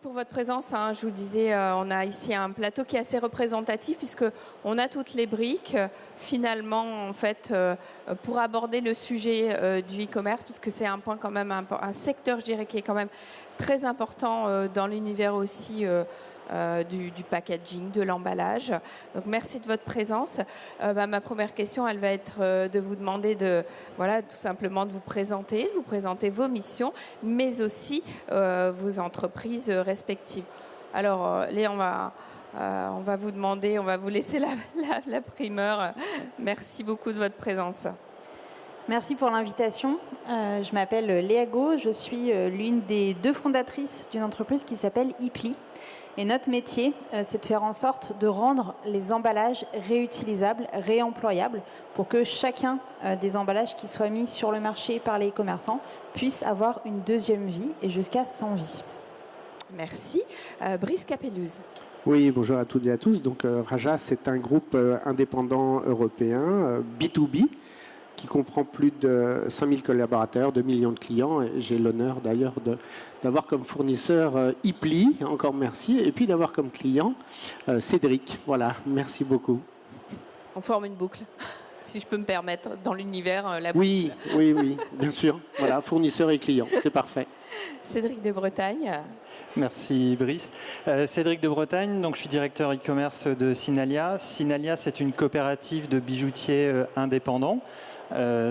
pour votre présence. Je vous disais, on a ici un plateau qui est assez représentatif puisqu'on a toutes les briques finalement en fait pour aborder le sujet du e-commerce, puisque c'est un point quand même, un secteur je dirais qui est quand même très important dans l'univers aussi du packaging, de l'emballage. Donc merci de votre présence. Ma première question, elle va être de vous demander tout simplement de vous présenter vos missions, mais aussi vos entreprises respectives. Alors Léa, on va vous demander, on va vous laisser la primeur. Merci beaucoup de votre présence. Merci pour l'invitation. Je m'appelle Léa Gau, je suis l'une des 2 fondatrices d'une entreprise qui s'appelle Ipli. Et notre métier, c'est de faire en sorte de rendre les emballages réutilisables, réemployables, pour que chacun des emballages qui soient mis sur le marché par les commerçants puisse avoir une deuxième vie et jusqu'à 100 vies. Merci. Brice Capelluz. Oui, bonjour à toutes et à tous. Donc Raja, c'est un groupe indépendant européen, B2B, qui comprend plus de 5000 collaborateurs, 2 millions de clients. Et j'ai l'honneur d'ailleurs d'avoir comme fournisseur Ipli, encore merci, et puis d'avoir comme client Cédric. Voilà, merci beaucoup. On forme une boucle, si je peux me permettre, dans l'univers, la boucle. Oui, bien sûr. Voilà, fournisseur et client, c'est parfait. Cédric de Bretagne. Merci Brice. Cédric de Bretagne, donc je suis directeur e-commerce de Sinalia. Sinalia, c'est une coopérative de bijoutiers indépendants.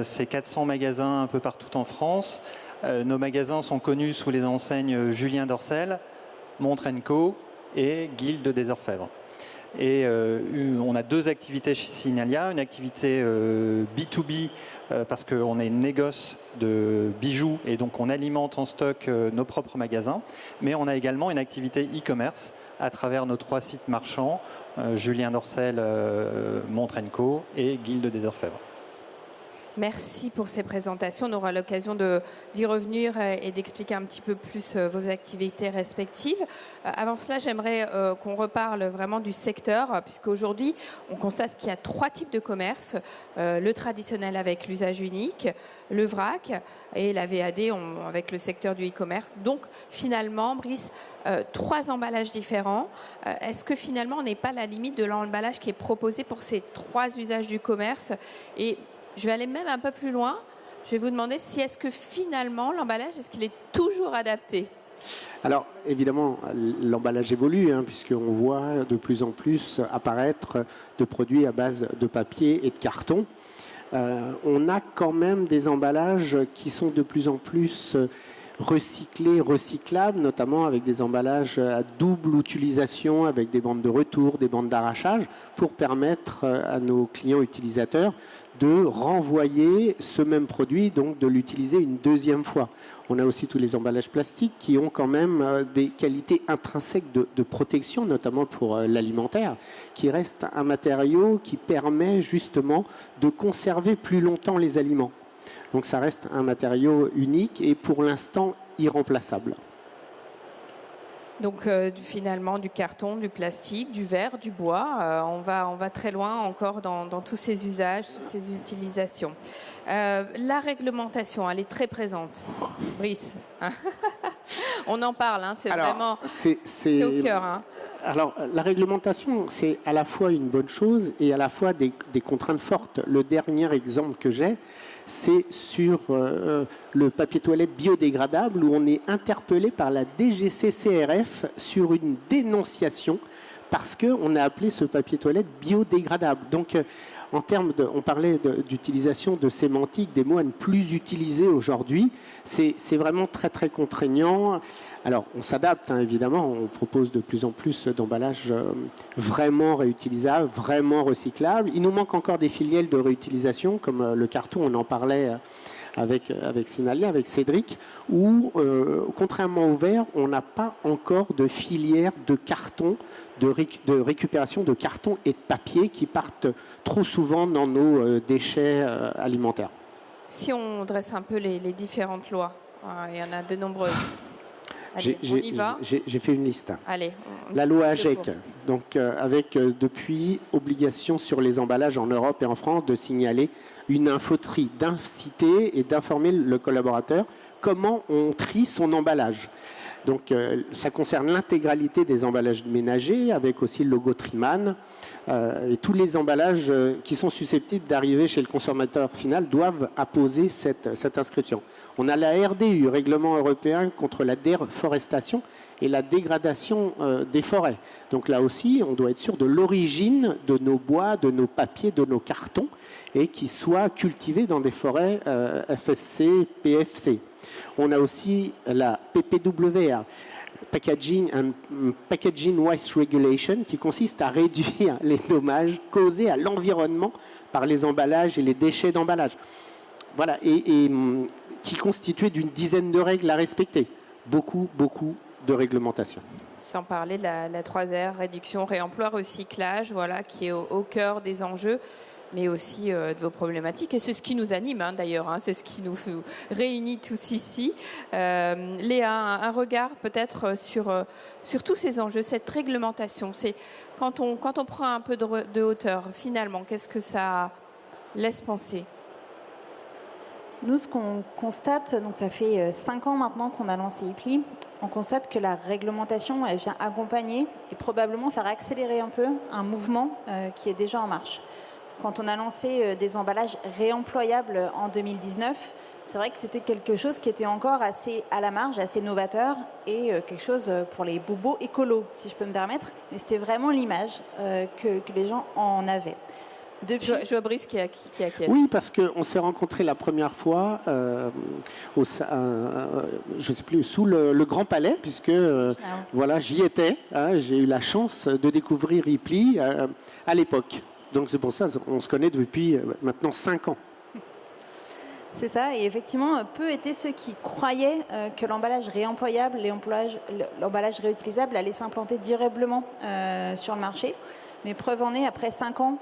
C'est 400 magasins un peu partout en France. Nos magasins sont connus sous les enseignes Julien Dorcel, Montre & Co et Guilde des Orfèvres. Et on a 2 activités chez Sinalia, une activité B2B parce qu'on est négoce de bijoux et donc on alimente en stock nos propres magasins, mais on a également une activité e-commerce à travers nos 3 sites marchands, Julien Dorcel, Montre & Co et Guilde des Orfèvres. Merci pour ces présentations. On aura l'occasion d'y revenir et d'expliquer un petit peu plus vos activités respectives. Avant cela, j'aimerais qu'on reparle vraiment du secteur, puisqu'aujourd'hui, on constate qu'il y a 3 types de commerce. Le traditionnel avec l'usage unique, le vrac et la VAD avec le secteur du e-commerce. Donc, finalement, Brice, 3 emballages différents. Est-ce que finalement, on n'est pas à la limite de l'emballage qui est proposé pour ces 3 usages du commerce? Et je vais aller même un peu plus loin. Je vais vous demander si est-ce que finalement l'emballage, est-ce qu'il est toujours adapté? Alors évidemment, l'emballage évolue puisqu'on voit de plus en plus apparaître de produits à base de papier et de carton. On a quand même des emballages qui sont de plus en plus recyclés, recyclables, notamment avec des emballages à double utilisation, avec des bandes de retour, des bandes d'arrachage, pour permettre à nos clients utilisateurs de renvoyer ce même produit, donc de l'utiliser une deuxième fois. On a aussi tous les emballages plastiques qui ont quand même des qualités intrinsèques de protection, notamment pour l'alimentaire, qui reste un matériau qui permet justement de conserver plus longtemps les aliments. Donc ça reste un matériau unique et pour l'instant irremplaçable. Donc finalement du carton, du plastique, du verre, du bois, on va très loin encore dans tous ces usages, toutes ces utilisations. La réglementation, elle est très présente. Brice, on en parle, c'est vraiment c'est au cœur. Alors la réglementation, c'est à la fois une bonne chose et à la fois des contraintes fortes. Le dernier exemple que j'ai, c'est sur le papier toilette biodégradable où on est interpellé par la DGCCRF sur une dénonciation parce qu'on a appelé ce papier toilette biodégradable. Donc, en termes on parlait d'utilisation de sémantique, des mots à ne plus utiliser aujourd'hui. C'est vraiment très, très contraignant. Alors, on s'adapte, évidemment. On propose de plus en plus d'emballages vraiment réutilisables, vraiment recyclables. Il nous manque encore des filières de réutilisation, comme le carton, on en parlait avec Sinalia, avec Cédric, où, contrairement au verre, on n'a pas encore de filière de carton, de récupération de carton et de papier qui partent trop souvent dans nos déchets alimentaires. Si on dresse un peu les différentes lois, il y en a de nombreuses. Allez, on y va. J'ai fait une liste. Allez, La loi AGEC, donc avec depuis obligation sur les emballages en Europe et en France de signaler une infoterie, d'inciter et d'informer le collaborateur comment on trie son emballage. Donc ça concerne l'intégralité des emballages ménagers, avec aussi le logo Triman. Et tous les emballages qui sont susceptibles d'arriver chez le consommateur final doivent apposer cette inscription. On a la RDU, Règlement européen contre la déforestation et la dégradation des forêts. Donc là aussi, on doit être sûr de l'origine de nos bois, de nos papiers, de nos cartons, et qu'ils soient cultivés dans des forêts FSC, PFC. On a aussi la PPWR, Packaging Waste Regulation, qui consiste à réduire les dommages causés à l'environnement par les emballages et les déchets d'emballage. Voilà, et qui constituait d'une dizaine de règles à respecter. Beaucoup de réglementation. Sans parler de la 3R, réduction, réemploi, recyclage, voilà, qui est au cœur des enjeux, mais aussi de vos problématiques. Et c'est ce qui nous anime, d'ailleurs, c'est ce qui nous réunit tous ici. Léa, un regard peut-être sur tous ces enjeux, cette réglementation. C'est quand on prend un peu de hauteur, finalement, qu'est-ce que ça laisse penser ? Nous, ce qu'on constate, donc ça fait 5 ans maintenant qu'on a lancé IPLI, on constate que la réglementation, elle vient accompagner et probablement faire accélérer un peu un mouvement qui est déjà en marche. Quand on a lancé des emballages réemployables en 2019, c'est vrai que c'était quelque chose qui était encore assez à la marge, assez novateur et quelque chose pour les bobos écolos, si je peux me permettre. Mais c'était vraiment l'image que les gens en avaient. Je vois Brice qui a Oui, parce qu'on s'est rencontrés la première fois, je sais plus, sous le Grand Palais, puisque voilà, j'y étais. J'ai eu la chance de découvrir IPLI à l'époque. Donc c'est pour ça qu'on se connaît depuis maintenant 5 ans. C'est ça, et effectivement, peu étaient ceux qui croyaient que l'emballage réemployable, l'emballage réutilisable allait s'implanter durablement sur le marché. Mais preuve en est, après 5 ans,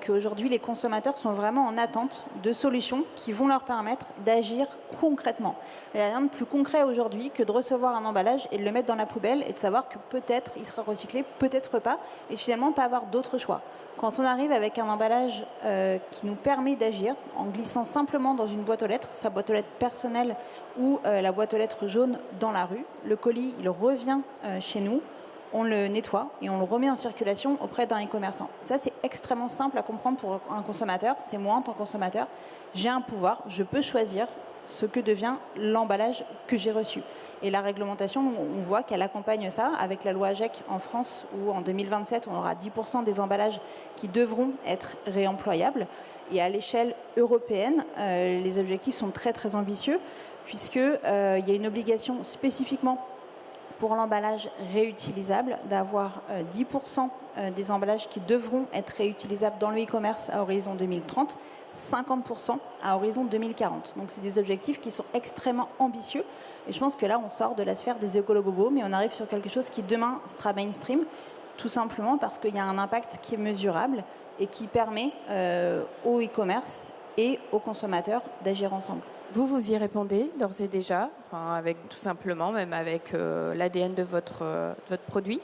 qu'aujourd'hui, les consommateurs sont vraiment en attente de solutions qui vont leur permettre d'agir concrètement. Il n'y a rien de plus concret aujourd'hui que de recevoir un emballage et de le mettre dans la poubelle et de savoir que peut-être il sera recyclé, peut-être pas, et finalement pas avoir d'autre choix. Quand on arrive avec un emballage qui nous permet d'agir en glissant simplement dans une boîte aux lettres, sa boîte aux lettres personnelle ou la boîte aux lettres jaune dans la rue, le colis, il revient chez nous, on le nettoie et on le remet en circulation auprès d'un e-commerçant. Ça, c'est extrêmement simple à comprendre pour un consommateur. C'est moi, en tant que consommateur, j'ai un pouvoir, je peux choisir ce que devient l'emballage que j'ai reçu. Et la réglementation, on voit qu'elle accompagne ça avec la loi AGEC en France, où en 2027, on aura 10% des emballages qui devront être réemployables. Et à l'échelle européenne, les objectifs sont très très ambitieux, puisqu'il y a une obligation spécifiquement pour l'emballage réutilisable, d'avoir 10% des emballages qui devront être réutilisables dans le e-commerce à horizon 2030, 50% à horizon 2040. Donc c'est des objectifs qui sont extrêmement ambitieux. Et je pense que là, on sort de la sphère des écolo-bobos, mais on arrive sur quelque chose qui demain sera mainstream, tout simplement parce qu'il y a un impact qui est mesurable et qui permet au e-commerce et aux consommateurs d'agir ensemble. Vous y répondez d'ores et déjà, avec tout simplement, même avec l'ADN de votre produit?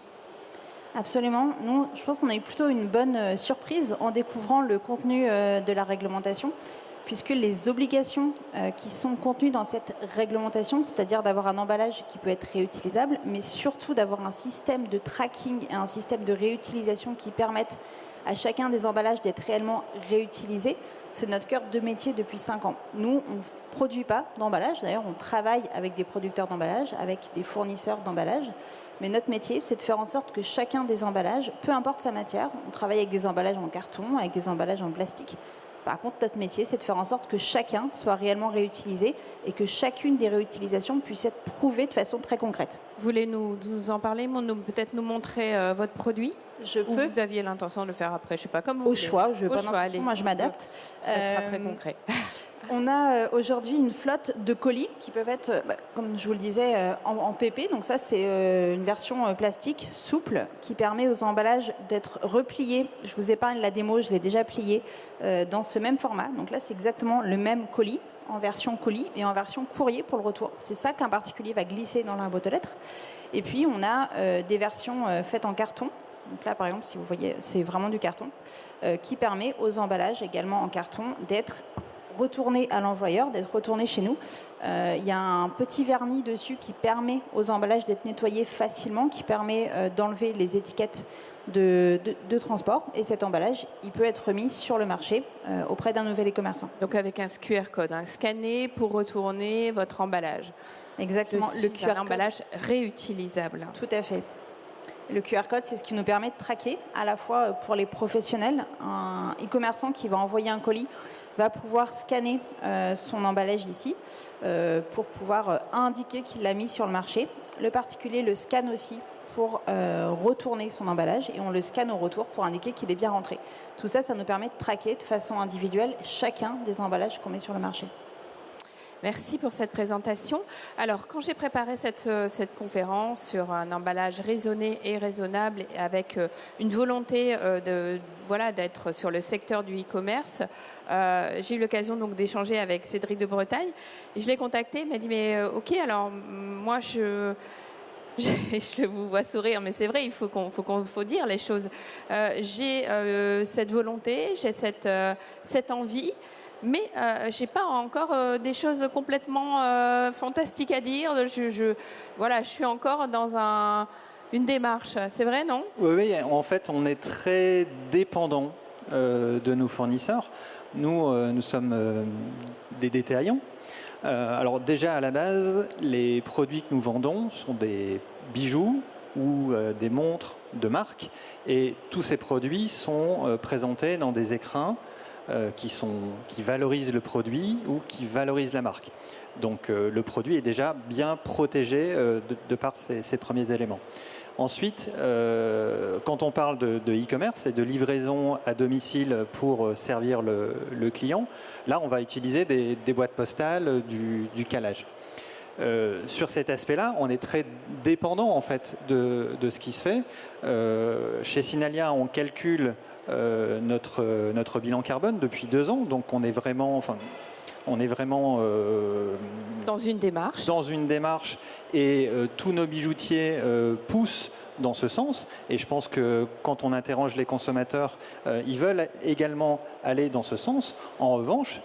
Absolument. Nous, je pense qu'on a eu plutôt une bonne surprise en découvrant le contenu de la réglementation, puisque les obligations qui sont contenues dans cette réglementation, c'est-à-dire d'avoir un emballage qui peut être réutilisable, mais surtout d'avoir un système de tracking et un système de réutilisation qui permettent à chacun des emballages d'être réellement réutilisés, c'est notre cœur de métier depuis 5 ans. Nous, on ne produit pas d'emballage. D'ailleurs, on travaille avec des producteurs d'emballage, avec des fournisseurs d'emballage. Mais notre métier, c'est de faire en sorte que chacun des emballages, peu importe sa matière, on travaille avec des emballages en carton, avec des emballages en plastique. Par contre, notre métier, c'est de faire en sorte que chacun soit réellement réutilisé et que chacune des réutilisations puisse être prouvée de façon très concrète. Vous voulez nous en parler, peut-être nous montrer votre produit? Ou vous aviez l'intention de le faire après? Je ne sais pas, comme vous voulez. Au choix, moi je m'adapte. Ça sera très concret. On a aujourd'hui une flotte de colis qui peuvent être, comme je vous le disais, en PP. Donc ça, c'est une version plastique souple qui permet aux emballages d'être repliés. Je vous épargne la démo, je l'ai déjà plié dans ce même format. Donc là, c'est exactement le même colis en version colis et en version courrier pour le retour. C'est ça qu'un particulier va glisser dans la boîte aux lettres. Et puis, on a des versions faites en carton. Donc là, par exemple, si vous voyez, c'est vraiment du carton, qui permet aux emballages également en carton d'être retournés à l'envoyeur, d'être retournés chez nous. Il y a un petit vernis dessus qui permet aux emballages d'être nettoyés facilement, qui permet d'enlever les étiquettes de transport. Et cet emballage, il peut être remis sur le marché auprès d'un nouvel e-commerçant. Donc avec un QR code, scanner pour retourner votre emballage. Exactement. Le QR emballage réutilisable. Tout à fait. Le QR code, c'est ce qui nous permet de traquer à la fois pour les professionnels. Un e-commerçant qui va envoyer un colis va pouvoir scanner son emballage ici pour pouvoir indiquer qu'il l'a mis sur le marché. Le particulier le scanne aussi pour retourner son emballage et on le scanne au retour pour indiquer qu'il est bien rentré. Tout ça, ça nous permet de traquer de façon individuelle chacun des emballages qu'on met sur le marché. Merci pour cette présentation. Alors, quand j'ai préparé cette conférence sur un emballage raisonné et raisonnable avec une volonté d'être sur le secteur du e-commerce, j'ai eu l'occasion donc d'échanger avec Cédric de Bretagne. Et je l'ai contacté, il m'a dit mais ok, alors moi je vous vois sourire, mais c'est vrai, il faut dire les choses. J'ai cette volonté, j'ai cette envie. Mais je n'ai pas encore des choses complètement fantastiques à dire. Je suis encore dans une démarche. C'est vrai, non ? Oui, en fait, on est très dépendant de nos fournisseurs. Nous sommes des détaillants. Alors déjà, à la base, les produits que nous vendons sont des bijoux ou des montres de marque. Et tous ces produits sont présentés dans des écrins qui valorisent le produit ou qui valorisent la marque. Donc le produit est déjà bien protégé de par ces premiers éléments. Ensuite, quand on parle de e-commerce et de livraison à domicile pour servir le client, là on va utiliser des boîtes postales, du calage. Sur cet aspect-là, on est très dépendant en fait de ce qui se fait. Chez Signalia, on calcule notre bilan carbone depuis 2 ans, donc on est vraiment dans une démarche. Et tous nos bijoutiers poussent dans ce sens. Et je pense que quand on interroge les consommateurs, ils veulent également aller dans ce sens. En revanche,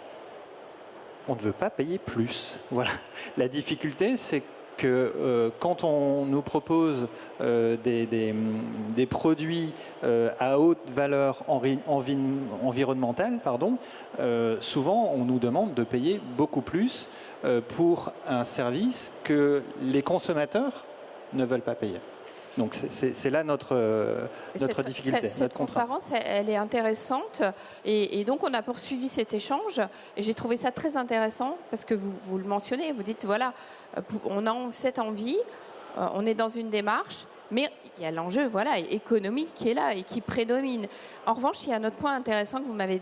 on ne veut pas payer plus. Voilà. La difficulté, c'est que quand on nous propose des produits à haute valeur environnementale, souvent on nous demande de payer beaucoup plus pour un service que les consommateurs ne veulent pas payer. Donc c'est là notre difficulté. Cette transparence, elle est intéressante. Et donc, on a poursuivi cet échange. Et j'ai trouvé ça très intéressant parce que vous le mentionnez. Vous dites, voilà, on a cette envie, on est dans une démarche, mais il y a l'enjeu économique qui est là et qui prédomine. En revanche, il y a un autre point intéressant que vous m'avez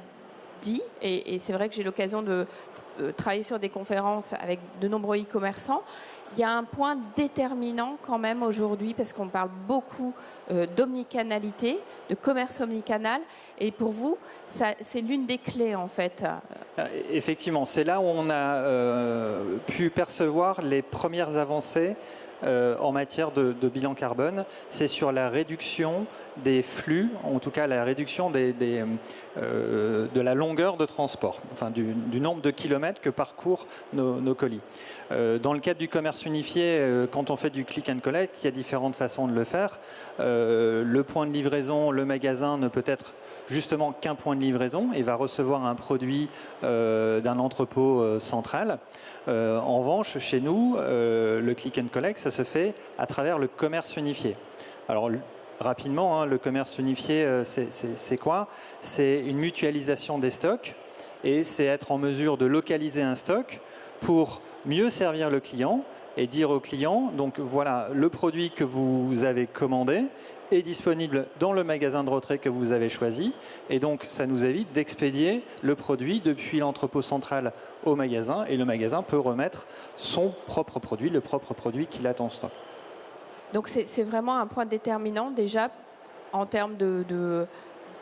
dit, et c'est vrai que j'ai l'occasion de travailler sur des conférences avec de nombreux e-commerçants. Il y a un point déterminant quand même aujourd'hui, parce qu'on parle beaucoup d'omnicanalité, de commerce omnicanal, et pour vous, c'est l'une des clés en fait. Effectivement, c'est là où on a pu percevoir les premières avancées en matière de bilan carbone. C'est sur la réduction des flux, en tout cas la réduction de la longueur de transport, enfin du nombre de kilomètres que parcourent nos colis. Dans le cadre du commerce unifié, quand on fait du click and collect, il y a différentes façons de le faire. Le point de livraison, le magasin ne peut être justement qu'un point de livraison et va recevoir un produit d'un entrepôt central. En revanche, chez nous, le click and collect, ça se fait à travers le commerce unifié. Alors, rapidement, le commerce unifié, c'est quoi? C'est une mutualisation des stocks et c'est être en mesure de localiser un stock pour mieux servir le client et dire au client, donc voilà, le produit que vous avez commandé est disponible dans le magasin de retrait que vous avez choisi. Et donc, ça nous évite d'expédier le produit depuis l'entrepôt central au magasin. Et le magasin peut remettre son propre produit, le propre produit qu'il a en stock. Donc, c'est vraiment un point déterminant déjà en termes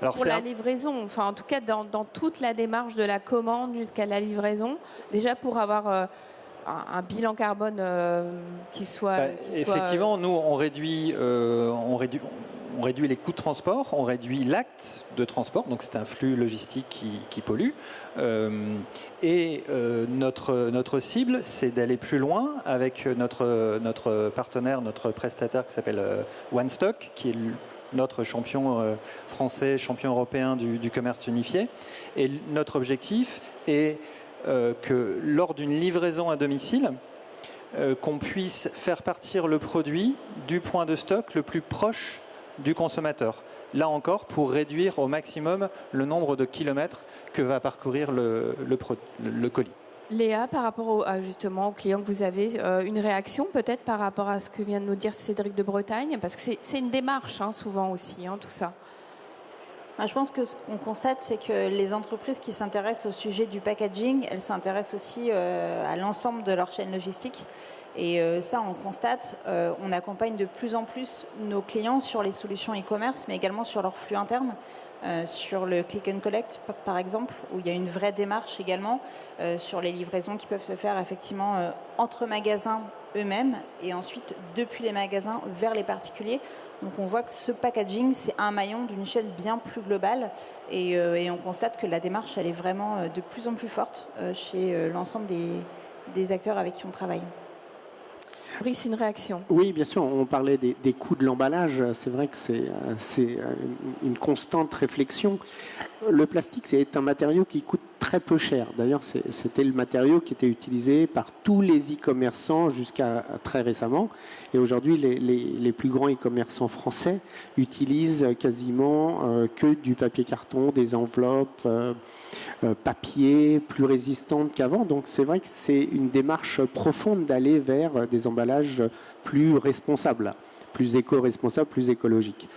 Alors, pour la livraison, enfin en tout cas dans toute la démarche de la commande jusqu'à la livraison, déjà pour avoir un bilan carbone qui soit... Effectivement, nous, on réduit les coûts de transport, on réduit l'acte de transport, donc c'est un flux logistique qui pollue. Notre cible, c'est d'aller plus loin avec notre partenaire, notre prestataire qui s'appelle OneStock, qui est notre champion français, champion européen du commerce unifié. Et notre objectif est que lors d'une livraison à domicile, qu'on puisse faire partir le produit du point de stock le plus proche du consommateur. Là encore, pour réduire au maximum le nombre de kilomètres que va parcourir le colis. Léa, par rapport justement aux clients que vous avez, une réaction peut-être par rapport à ce que vient de nous dire Cédric de Bretagne, parce que c'est une démarche souvent aussi, tout ça. Je pense que ce qu'on constate, c'est que les entreprises qui s'intéressent au sujet du packaging, elles s'intéressent aussi à l'ensemble de leur chaîne logistique. Et ça, on constate, on accompagne de plus en plus nos clients sur les solutions e-commerce, mais également sur leur flux interne, sur le click and collect, par exemple, où il y a une vraie démarche également, sur les livraisons qui peuvent se faire effectivement entre magasins eux-mêmes et ensuite depuis les magasins vers les particuliers. Donc on voit que ce packaging, c'est un maillon d'une chaîne bien plus globale et on constate que la démarche, elle est vraiment de plus en plus forte chez l'ensemble des acteurs avec qui on travaille. Brice, une réaction? Oui, bien sûr, on parlait des coûts de l'emballage. C'est vrai que c'est une constante réflexion. Le plastique, c'est un matériau qui coûte très peu cher. D'ailleurs, c'était le matériau qui était utilisé par tous les e-commerçants jusqu'à très récemment. Et aujourd'hui, les plus grands e-commerçants français utilisent quasiment que du papier carton, des enveloppes papier, plus résistantes qu'avant. Donc c'est vrai que c'est une démarche profonde d'aller vers des emballages plus responsables, plus éco-responsables, plus écologiques.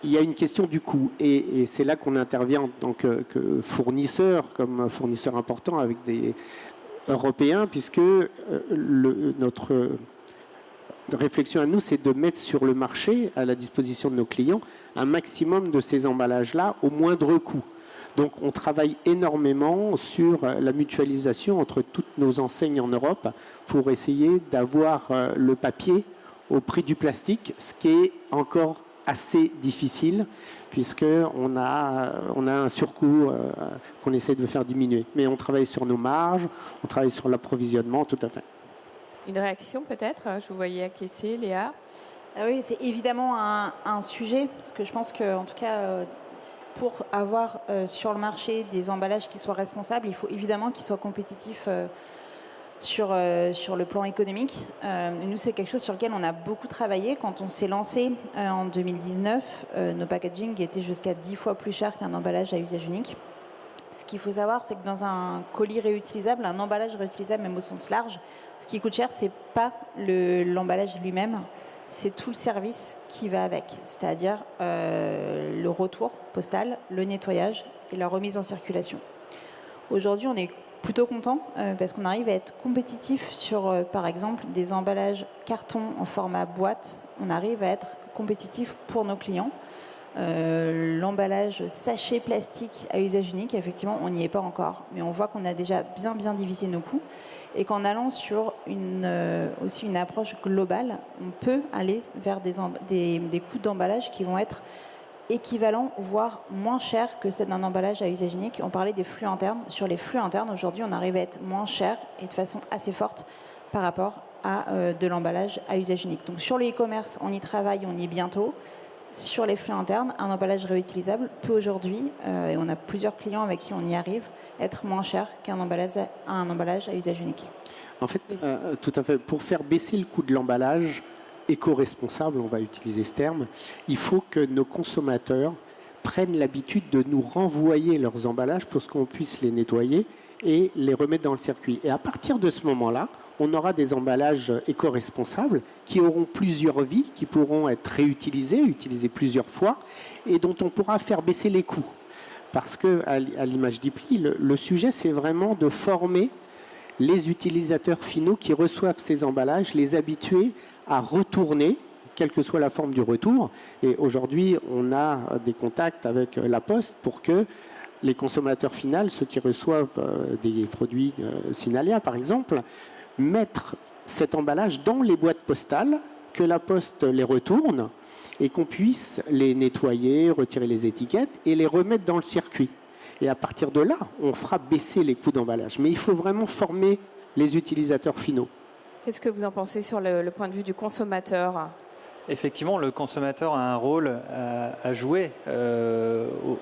Il y a une question du coût et c'est là qu'on intervient en tant que fournisseur, comme fournisseur important avec des Européens, puisque notre réflexion à nous, c'est de mettre sur le marché, à la disposition de nos clients, un maximum de ces emballages-là au moindre coût. Donc on travaille énormément sur la mutualisation entre toutes nos enseignes en Europe pour essayer d'avoir le papier au prix du plastique, ce qui est encore assez difficile puisqu'on a un surcoût qu'on essaie de faire diminuer. Mais on travaille sur nos marges, on travaille sur l'approvisionnement, tout à fait. Une réaction peut-être? Je vous voyais acquiescer, Léa. Oui, c'est évidemment un sujet, parce que je pense qu'en tout cas, pour avoir sur le marché des emballages qui soient responsables, il faut évidemment qu'ils soient compétitifs sur le plan économique. Nous, c'est quelque chose sur lequel on a beaucoup travaillé. Quand on s'est lancé en 2019, nos packaging étaient jusqu'à 10 fois plus chers qu'un emballage à usage unique. Ce qu'il faut savoir, c'est que dans un colis réutilisable, un emballage réutilisable, même au sens large, ce qui coûte cher, c'est pas l'emballage lui-même, c'est tout le service qui va avec, c'est-à-dire le retour postal, le nettoyage et la remise en circulation. Aujourd'hui, on est plutôt content parce qu'on arrive à être compétitif sur, par exemple, des emballages carton en format boîte. On arrive à être compétitif pour nos clients. L'emballage sachet plastique à usage unique, effectivement, on n'y est pas encore. Mais on voit qu'on a déjà bien divisé nos coûts et qu'en allant sur aussi une approche globale, on peut aller vers des coûts d'emballage qui vont être équivalents, voire moins chers que ceux d'un emballage à usage unique. On parlait des flux internes. Sur les flux internes, aujourd'hui, on arrive à être moins cher et de façon assez forte par rapport à de l'emballage à usage unique. Donc sur le e-commerce, on y travaille, on y est bientôt. Sur les flux internes, un emballage réutilisable peut aujourd'hui, et on a plusieurs clients avec qui on y arrive, être moins cher qu'un emballage à usage unique. En fait, tout à fait. Pour faire baisser le coût de l'emballage éco-responsable, on va utiliser ce terme, il faut que nos consommateurs prennent l'habitude de nous renvoyer leurs emballages pour qu'on puisse les nettoyer et les remettre dans le circuit. Et à partir de ce moment-là, on aura des emballages éco-responsables qui auront plusieurs vies, qui pourront être réutilisés, utilisés plusieurs fois, et dont on pourra faire baisser les coûts. Parce que, à l'image d'Ipli, le sujet, c'est vraiment de former les utilisateurs finaux qui reçoivent ces emballages, les habituer à retourner, quelle que soit la forme du retour. Et aujourd'hui, on a des contacts avec La Poste pour que les consommateurs finaux, ceux qui reçoivent des produits Signalia par exemple, mettre cet emballage dans les boîtes postales, que La Poste les retourne et qu'on puisse les nettoyer, retirer les étiquettes et les remettre dans le circuit. Et à partir de là, on fera baisser les coûts d'emballage. Mais il faut vraiment former les utilisateurs finaux. Qu'est-ce que vous en pensez sur le point de vue du consommateur ? Effectivement, le consommateur a un rôle à jouer.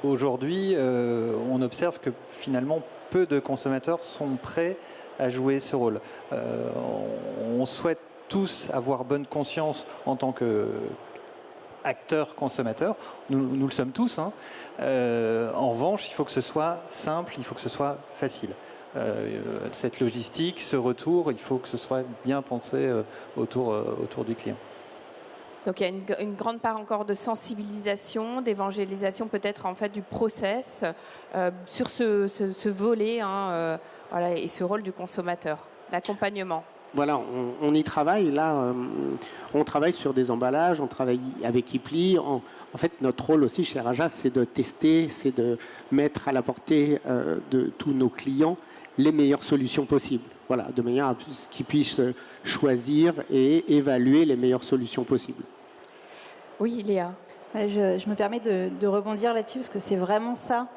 Aujourd'hui, on observe que finalement, peu de consommateurs sont prêts à jouer ce rôle. On souhaite tous avoir bonne conscience en tant qu'acteurs consommateurs. Nous le sommes tous. Hein. En revanche, il faut que ce soit simple, il faut que ce soit facile. Cette logistique, ce retour, il faut que ce soit bien pensé autour du client. Donc il y a une grande part encore de sensibilisation, d'évangélisation peut-être en fait du process sur ce volet voilà, et ce rôle du consommateur, l'accompagnement. Voilà, on y travaille. Là, on travaille sur des emballages, on travaille avec Ipli. En fait, notre rôle aussi chez Raja, c'est de tester, c'est de mettre à la portée de tous nos clients les meilleures solutions possibles. Voilà, de manière à ce qu'ils puissent choisir et évaluer les meilleures solutions possibles. Oui, Léa. Je me permets de rebondir là-dessus parce que c'est vraiment ça,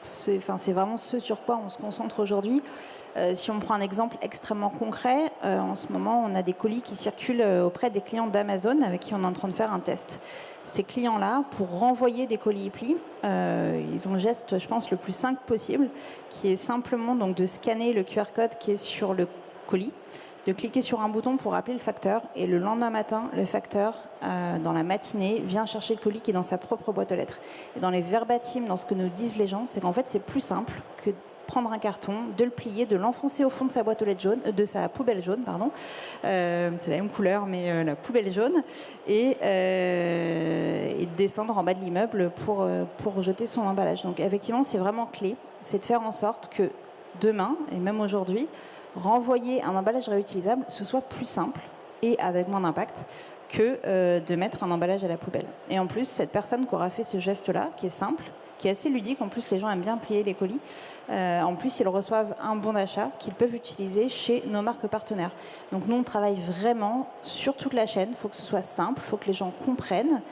c'est vraiment ce sur quoi on se concentre aujourd'hui. Si on prend un exemple extrêmement concret, en ce moment, on a des colis qui circulent auprès des clients d'Amazon avec qui on est en train de faire un test. Ces clients-là, pour renvoyer des colis Ipli, ils ont le geste, je pense, le plus simple possible, qui est simplement donc, de scanner le QR code qui est sur le colis, de cliquer sur un bouton pour appeler le facteur, et le lendemain matin, le facteur, dans la matinée, vient chercher le colis qui est dans sa propre boîte aux lettres. Et dans les verbatim, dans ce que nous disent les gens, c'est qu'en fait, c'est plus simple que prendre un carton, de le plier, de l'enfoncer au fond de sa boîte aux lettres jaune, de sa poubelle jaune, pardon. C'est la même couleur, mais la poubelle jaune, et de descendre en bas de l'immeuble pour jeter son emballage. Donc effectivement, c'est vraiment clé, c'est de faire en sorte que demain, et même aujourd'hui, renvoyer un emballage réutilisable, ce soit plus simple et avec moins d'impact que de mettre un emballage à la poubelle. Et en plus, cette personne qui aura fait ce geste-là, qui est simple, qui est assez ludique, en plus les gens aiment bien plier les colis, en plus ils reçoivent un bon d'achat qu'ils peuvent utiliser chez nos marques partenaires. Donc nous on travaille vraiment sur toute la chaîne, il faut que ce soit simple, il faut que les gens comprennent,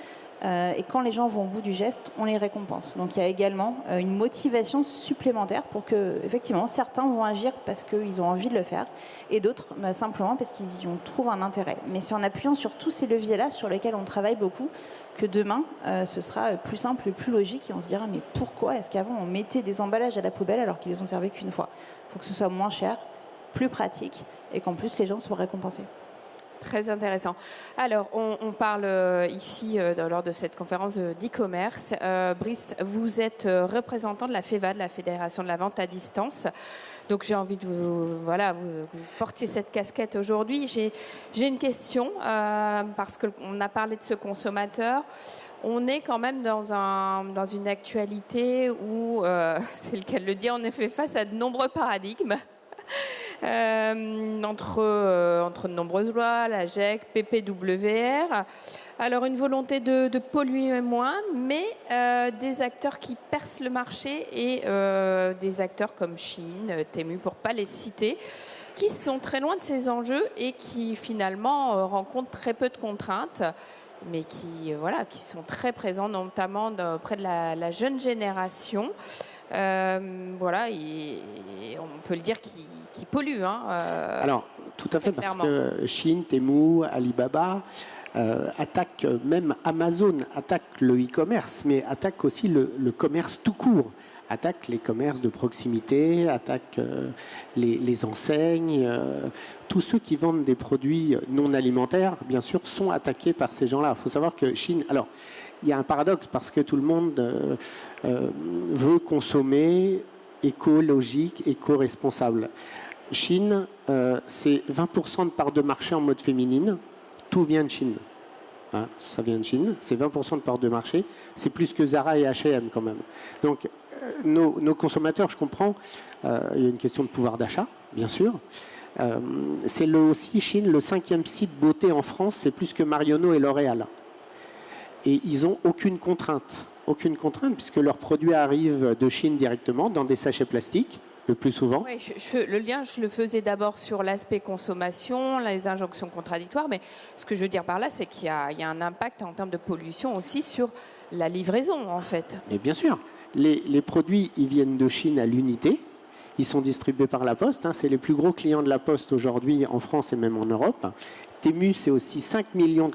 et quand les gens vont au bout du geste, on les récompense. Donc il y a également une motivation supplémentaire pour que, effectivement, certains vont agir parce qu'ils ont envie de le faire et d'autres simplement parce qu'ils y trouvent un intérêt. Mais c'est en appuyant sur tous ces leviers-là sur lesquels on travaille beaucoup que demain, ce sera plus simple et plus logique et on se dira mais pourquoi est-ce qu'avant on mettait des emballages à la poubelle alors qu'ils les ont servis qu'une fois ? Il faut que ce soit moins cher, plus pratique et qu'en plus les gens soient récompensés. Très intéressant. Alors, on parle ici, lors de cette conférence d'e-commerce. Brice, vous êtes représentant de la FEVA, de la Fédération de la vente à distance. Donc, j'ai envie de vous portiez cette casquette aujourd'hui. J'ai une question, parce qu'on a parlé de ce consommateur. On est quand même dans une actualité où, c'est le cas de le dire, on est fait face à de nombreux paradigmes. Entre de nombreuses lois, la GEC, PPWR. Alors une volonté de polluer moins, mais des acteurs qui percent le marché et des acteurs comme Chine, Temu, pour ne pas les citer, qui sont très loin de ces enjeux et qui finalement rencontrent très peu de contraintes, mais qui sont très présents notamment auprès de la jeune génération. Voilà, et on peut le dire qui pollue. Alors, tout à fait, parce que Chine, Temu, Alibaba attaquent, même Amazon attaque le e-commerce, mais attaque aussi le commerce tout court. Attaque les commerces de proximité, attaque les enseignes. Tous ceux qui vendent des produits non alimentaires, bien sûr, sont attaqués par ces gens-là. Il faut savoir que Chine... Alors, il y a un paradoxe parce que tout le monde veut consommer écologique, éco-responsable. Chine, c'est 20% de part de marché en mode féminine. Tout vient de Chine. Hein, ça vient de Chine. C'est 20% de part de marché. C'est plus que Zara et H&M quand même. Donc, nos consommateurs, je comprends, il y a une question de pouvoir d'achat, bien sûr. C'est aussi, Chine, le 5e site beauté en France, c'est plus que Marionneau et L'Oréal. Et ils n'ont aucune contrainte, puisque leurs produits arrivent de Chine directement dans des sachets plastiques, le plus souvent. Ouais, le lien, je le faisais d'abord sur l'aspect consommation, les injonctions contradictoires, mais ce que je veux dire par là, c'est qu'il y a un impact en termes de pollution aussi sur la livraison, en fait. Et bien sûr, les produits, ils viennent de Chine à l'unité. Ils sont distribués par la Poste. C'est les plus gros clients de la Poste aujourd'hui en France et même en Europe. Temu, c'est aussi 5 millions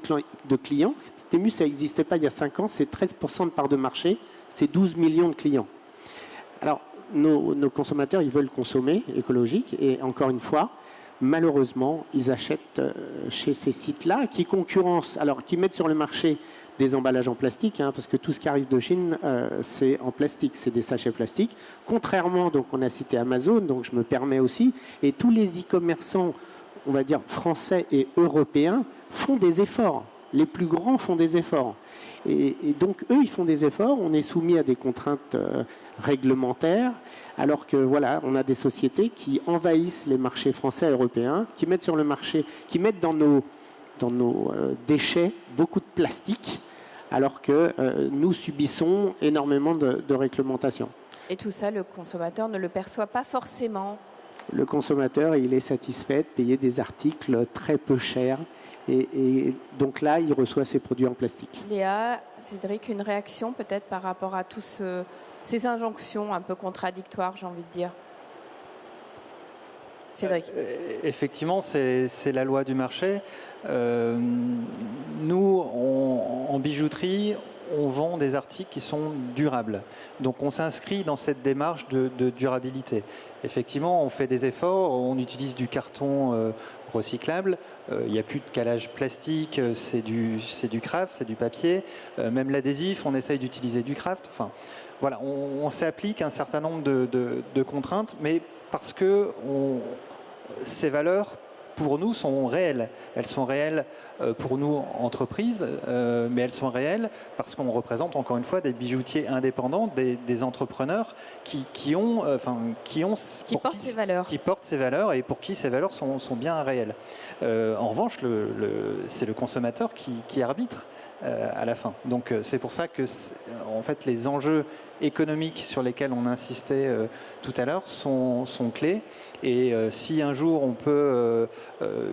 de clients. Temu, ça n'existait pas il y a 5 ans. C'est 13% de part de marché. C'est 12 millions de clients. Alors, nos consommateurs, ils veulent consommer écologique. Et encore une fois, malheureusement, ils achètent chez ces sites-là qui concurrencent, alors qui mettent sur le marché des emballages en plastique, parce que tout ce qui arrive de Chine, c'est en plastique, c'est des sachets plastiques. Contrairement, donc on a cité Amazon, donc je me permets aussi, et tous les e-commerçants, on va dire français et européens, font des efforts. Les plus grands font des efforts. Et donc, eux, ils font des efforts. On est soumis à des contraintes réglementaires, alors que, voilà, on a des sociétés qui envahissent les marchés français et européens, qui mettent sur le marché, qui mettent dans nos déchets beaucoup de plastique, alors que nous subissons énormément de réglementation. Et tout ça, le consommateur ne le perçoit pas forcément. Le consommateur, il est satisfait de payer des articles très peu chers. Et donc là, il reçoit ses produits en plastique. Léa, Cédric, une réaction peut-être par rapport à tous ces injonctions un peu contradictoires, j'ai envie de dire. Cédric. Effectivement, c'est la loi du marché. Nous, en bijouterie, on vend des articles qui sont durables. Donc on s'inscrit dans cette démarche de durabilité. Effectivement, on fait des efforts, on utilise du carton recyclable, il n'y a plus de calage plastique, c'est du craft, c'est du papier. Même l'adhésif, on essaye d'utiliser du craft. Enfin, voilà, on s'applique un certain nombre de contraintes, mais parce que ces valeurs, pour nous, sont réelles. Elles sont réelles pour nous, entreprises, mais elles sont réelles parce qu'on représente, encore une fois, des bijoutiers indépendants, des entrepreneurs qui portent ces valeurs. Qui portent ces valeurs et pour qui ces valeurs sont bien réelles. En revanche, c'est le consommateur qui arbitre à la fin. Donc c'est pour ça que en fait, les enjeux économiques sur lesquels on insistait tout à l'heure sont clés. Et si un jour on peut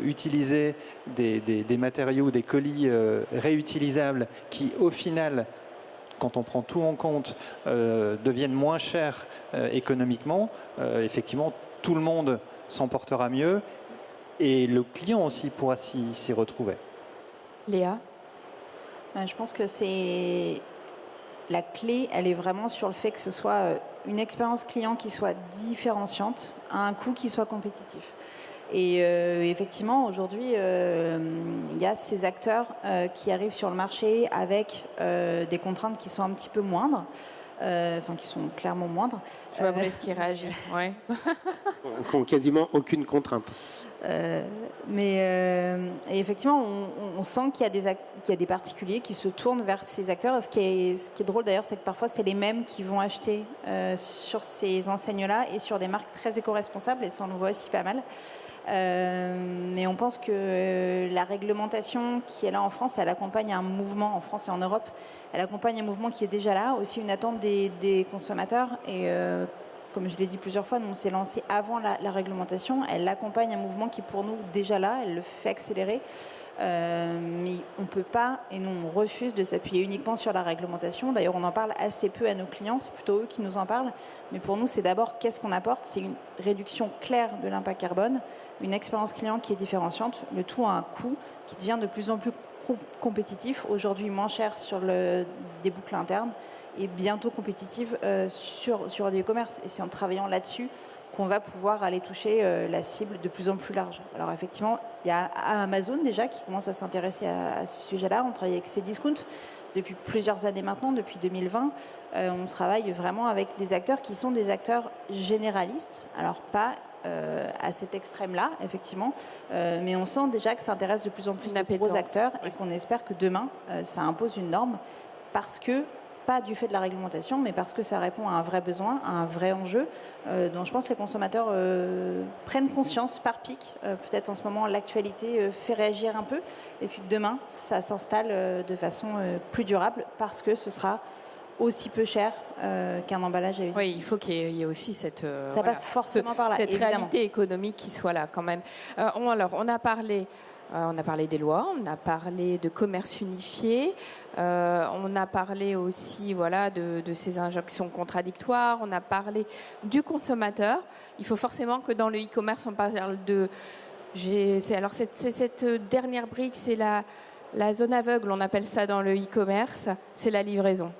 utiliser des matériaux, des colis réutilisables qui, au final, quand on prend tout en compte, deviennent moins chers économiquement, effectivement, tout le monde s'en portera mieux et le client aussi pourra s'y retrouver. Léa ? Je pense que la clé, elle est vraiment sur le fait que ce soit une expérience client qui soit différenciante à un coût qui soit compétitif. Et effectivement, aujourd'hui, il y a ces acteurs qui arrivent sur le marché avec des contraintes qui sont un petit peu moindres, qui sont clairement moindres. Je vois Brice qui réagit. Ouais. Qui n'ont quasiment aucune contrainte. Et effectivement, on sent qu'il y a des particuliers qui se tournent vers ces acteurs. Ce qui est drôle d'ailleurs, c'est que parfois, c'est les mêmes qui vont acheter sur ces enseignes-là et sur des marques très éco-responsables, et ça, on le voit aussi pas mal. Mais on pense que la réglementation qui est là en France, elle accompagne un mouvement, en France et en Europe, elle accompagne un mouvement qui est déjà là, aussi une attente des consommateurs. Et comme je l'ai dit plusieurs fois, nous, on s'est lancé avant la réglementation. Elle accompagne un mouvement qui est pour nous déjà là, elle le fait accélérer. Mais on ne peut pas, et nous on refuse de s'appuyer uniquement sur la réglementation. D'ailleurs, on en parle assez peu à nos clients, c'est plutôt eux qui nous en parlent. Mais pour nous, c'est d'abord qu'est-ce qu'on apporte. C'est une réduction claire de l'impact carbone, une expérience client qui est différenciante, le tout à un coût qui devient de plus en plus compétitif, aujourd'hui moins cher sur des boucles internes et bientôt compétitif sur du e-commerce. Et c'est en travaillant là-dessus qu'on va pouvoir aller toucher la cible de plus en plus large. Alors effectivement, il y a Amazon déjà qui commence à s'intéresser à ce sujet-là. On travaille avec Cdiscount depuis plusieurs années maintenant, depuis 2020. On travaille vraiment avec des acteurs qui sont des acteurs généralistes. Alors pas à cet extrême-là, effectivement, mais on sent déjà que ça intéresse de plus en plus de gros acteurs et qu'on espère que demain, ça impose une norme parce que pas du fait de la réglementation, mais parce que ça répond à un vrai besoin, à un vrai enjeu, dont je pense que les consommateurs prennent conscience par pic. Peut-être en ce moment, l'actualité fait réagir un peu, et puis que demain, ça s'installe de façon plus durable, parce que ce sera aussi peu cher qu'un emballage à usage. Oui, il faut qu'il y ait aussi cette, ça passe forcément par là, cette évidemment. réalité économique qui soit là quand même. On a parlé des lois, on a parlé de commerce unifié, on a parlé aussi de ces injonctions contradictoires, on a parlé du consommateur. Il faut forcément que dans le e-commerce, on parle de... c'est cette dernière brique, c'est la zone aveugle, on appelle ça dans le e-commerce, c'est la livraison.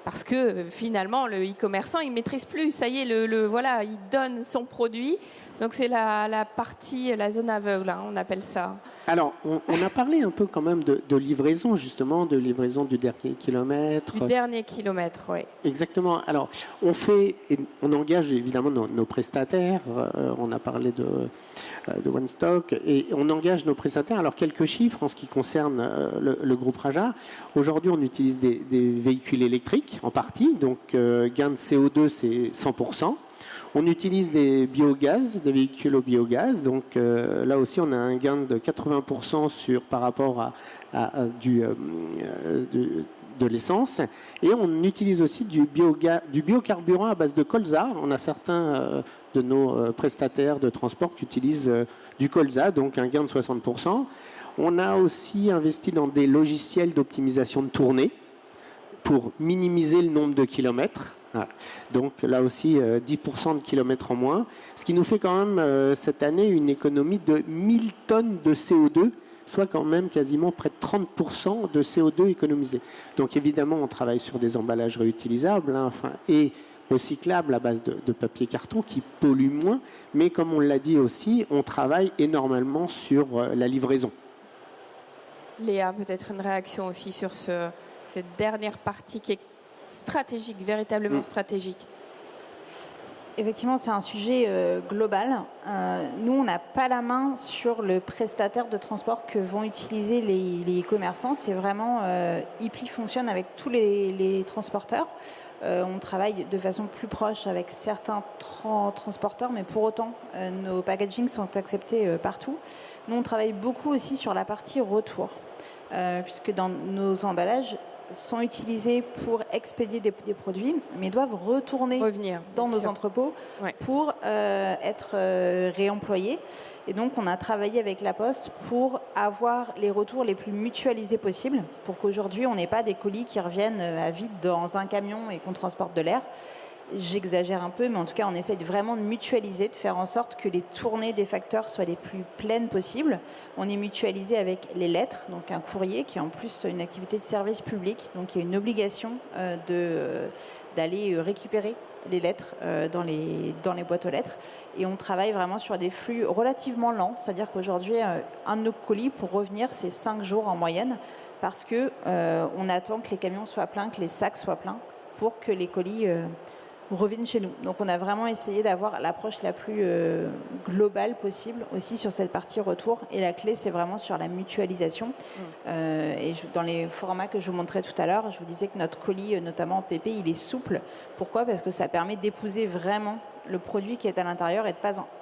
Parce que finalement, le e-commerçant, il ne maîtrise plus. Ça y est, il donne son produit. Donc c'est la partie, la zone aveugle, hein, on appelle ça. Alors, on a parlé un peu quand même de livraison, justement, de livraison du dernier kilomètre. Du dernier kilomètre, oui. Exactement. Alors, on engage évidemment nos prestataires. On a parlé de One Stock et on engage nos prestataires. Alors, quelques chiffres en ce qui concerne le groupe Raja. Aujourd'hui, on utilise des véhicules électriques en partie. Donc, gain de CO2, c'est 100%. On utilise des véhicules au biogaz. Donc là aussi, on a un gain de 80% par rapport de l'essence. Et on utilise aussi du biocarburant à base de colza. On a certains de nos prestataires de transport qui utilisent du colza, donc un gain de 60%. On a aussi investi dans des logiciels d'optimisation de tournée pour minimiser le nombre de kilomètres. Donc là aussi 10% de kilomètres en moins, ce qui nous fait quand même cette année une économie de 1000 tonnes de CO2, soit quand même quasiment près de 30% de CO2 économisé. Donc évidemment on travaille sur des emballages réutilisables et recyclables à base de papier carton qui polluent moins, mais comme on l'a dit aussi, on travaille énormément sur la livraison. Léa, peut-être une réaction aussi sur cette dernière partie qui est stratégique, véritablement stratégique. Effectivement, c'est un sujet global. Nous, on n'a pas la main sur le prestataire de transport que vont utiliser les e-commerçants. C'est vraiment, Ipli fonctionne avec tous les transporteurs. On travaille de façon plus proche avec certains transporteurs, mais pour autant, nos packagings sont acceptés partout. Nous, on travaille beaucoup aussi sur la partie retour, puisque dans nos emballages, sont utilisés pour expédier des produits, mais doivent revenir dans nos entrepôts pour être réemployés. Et donc, on a travaillé avec La Poste pour avoir les retours les plus mutualisés possibles, pour qu'aujourd'hui, on n'ait pas des colis qui reviennent à vide dans un camion et qu'on transporte de l'air. J'exagère un peu, mais en tout cas, on essaye vraiment de mutualiser, de faire en sorte que les tournées des facteurs soient les plus pleines possibles. On est mutualisé avec les lettres, donc un courrier qui est en plus une activité de service public, donc il y a une obligation d'aller récupérer les lettres dans les boîtes aux lettres. Et on travaille vraiment sur des flux relativement lents, c'est-à-dire qu'aujourd'hui, un de nos colis, pour revenir, c'est 5 jours en moyenne, parce qu'on attend que les camions soient pleins, que les sacs soient pleins, pour que les colis reviennent chez nous. Donc on a vraiment essayé d'avoir l'approche la plus globale possible aussi sur cette partie retour. Et la clé, c'est vraiment sur la mutualisation. Dans les formats que je vous montrais tout à l'heure, je vous disais que notre colis, notamment en PP, il est souple. Pourquoi ? Parce que ça permet d'épouser vraiment le produit qui est à l'intérieur et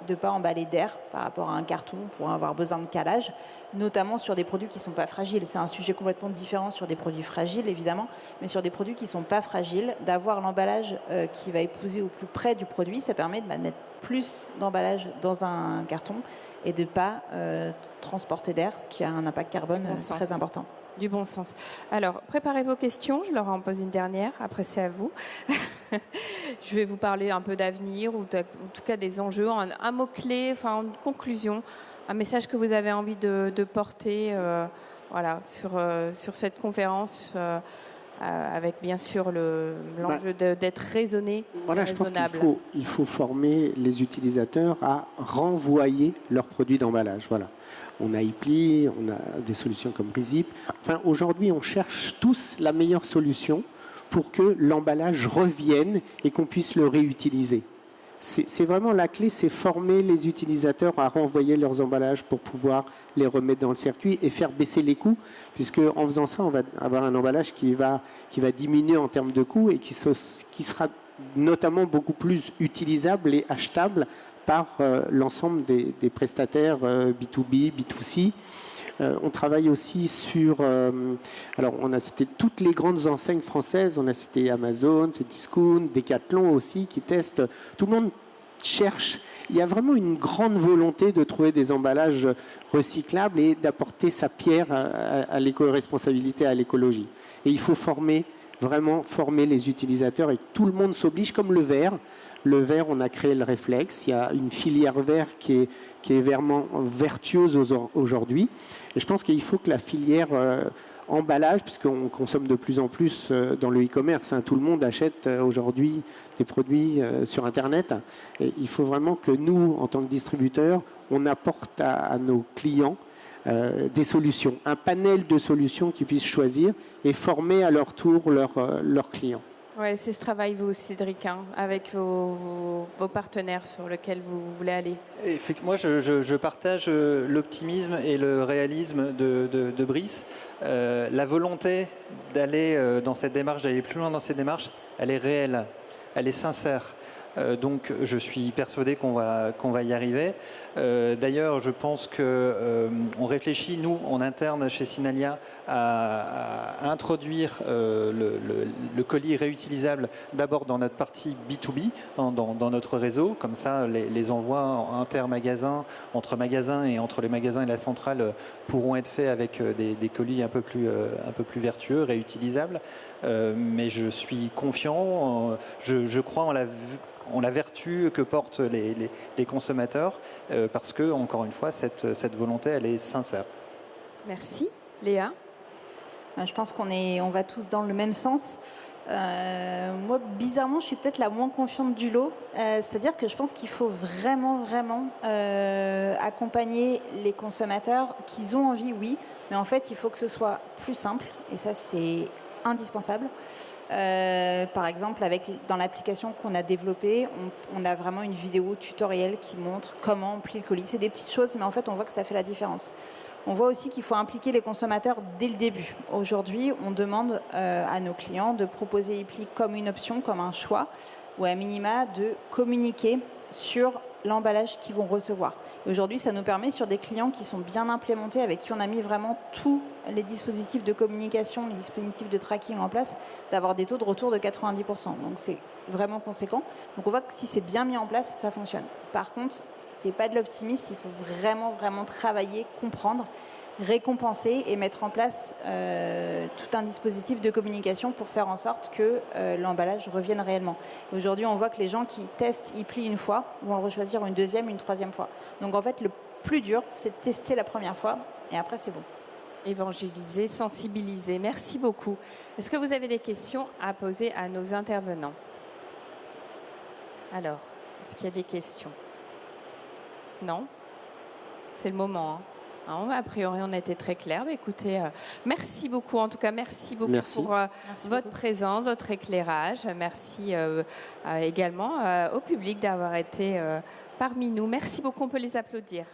de pas emballer d'air par rapport à un carton pour avoir besoin de calage, notamment sur des produits qui ne sont pas fragiles. C'est un sujet complètement différent sur des produits fragiles, évidemment, mais sur des produits qui ne sont pas fragiles, d'avoir l'emballage qui va épouser au plus près du produit, ça permet de mettre plus d'emballage dans un carton et de ne pas transporter d'air, ce qui a un impact carbone très important. Du bon sens. Alors, préparez vos questions. Je leur en pose une dernière. Après, c'est à vous. Je vais vous parler un peu d'avenir ou en tout cas des enjeux. Un mot-clé, une conclusion, un message que vous avez envie de porter sur cette conférence avec bien sûr l'enjeu d'être raisonné, voilà, raisonnable. Je pense qu'il faut former les utilisateurs à renvoyer leurs produits d'emballage. Voilà. On a Ipli, on a des solutions comme Rizip. Aujourd'hui, on cherche tous la meilleure solution pour que l'emballage revienne et qu'on puisse le réutiliser. c'est vraiment la clé, c'est former les utilisateurs à renvoyer leurs emballages pour pouvoir les remettre dans le circuit et faire baisser les coûts, puisque en faisant ça, on va avoir un emballage qui va diminuer en termes de coûts et qui sera notamment beaucoup plus utilisable et achetable par l'ensemble des prestataires B2B, B2C. On travaille aussi sur... alors, on a cité toutes les grandes enseignes françaises. On a cité Amazon, Cdiscount, Decathlon aussi, qui testent. Tout le monde cherche. Il y a vraiment une grande volonté de trouver des emballages recyclables et d'apporter sa pierre à l'éco-responsabilité, à l'écologie. Et il faut vraiment former les utilisateurs et que tout le monde s'oblige, comme le verre. Le verre, on a créé le réflexe. Il y a une filière verre qui est vraiment vertueuse aujourd'hui. Et je pense qu'il faut que la filière emballage, puisqu'on consomme de plus en plus dans le e-commerce, tout le monde achète aujourd'hui des produits sur Internet. Et il faut vraiment que nous, en tant que distributeurs, on apporte à nos clients des solutions, un panel de solutions qu'ils puissent choisir et former à leur tour leurs clients. Ouais, c'est ce travail, vous, Cédric, avec vos partenaires sur lesquels vous voulez aller. Effectivement, moi, je partage l'optimisme et le réalisme de Brice. La volonté d'aller dans cette démarche, d'aller plus loin dans cette démarche, elle est réelle, elle est sincère. Donc, je suis persuadé qu'on va y arriver. D'ailleurs, je pense qu'on réfléchit, nous, en interne chez Sinalia, à introduire le colis réutilisable d'abord dans notre partie B2B, dans notre réseau. Comme ça, les envois intermagasins, entre magasins et entre les magasins et la centrale pourront être faits avec des colis un peu plus vertueux, réutilisables. Mais je suis confiant, je crois en la vertu que portent les consommateurs, parce que, encore une fois, cette volonté, elle est sincère. Merci. Léa? Je pense qu'on va tous dans le même sens. Moi, bizarrement, je suis peut-être la moins confiante du lot. C'est-à-dire que je pense qu'il faut vraiment accompagner les consommateurs qu'ils ont envie, oui, mais en fait, il faut que ce soit plus simple, et ça, c'est indispensable. Par exemple, dans l'application qu'on a développée, on a vraiment une vidéo tutoriel qui montre comment on plie le colis. C'est des petites choses, mais en fait, on voit que ça fait la différence. On voit aussi qu'il faut impliquer les consommateurs dès le début. Aujourd'hui, on demande à nos clients de proposer ePli comme une option, comme un choix, ou à minima de communiquer sur l'emballage qu'ils vont recevoir. Aujourd'hui, ça nous permet, sur des clients qui sont bien implémentés, avec qui on a mis vraiment tous les dispositifs de communication, les dispositifs de tracking en place, d'avoir des taux de retour de 90%. Donc c'est vraiment conséquent. Donc on voit que si c'est bien mis en place, ça fonctionne. Par contre, c'est pas de l'optimisme, il faut vraiment travailler, comprendre, récompenser et mettre en place tout un dispositif de communication pour faire en sorte que l'emballage revienne réellement. Aujourd'hui, on voit que les gens qui testent ePli une fois vont le rechoisir une deuxième, une troisième fois. Donc en fait, le plus dur, c'est de tester la première fois et après, c'est bon. Évangéliser, sensibiliser. Merci beaucoup. Est-ce que vous avez des questions à poser à nos intervenants? Alors, est-ce qu'il y a des questions? Non? C'est le moment. A priori, on a été très clair. Écoutez, merci beaucoup. En tout cas, merci beaucoup pour votre présence, votre éclairage. Merci également au public d'avoir été parmi nous. Merci beaucoup. On peut les applaudir.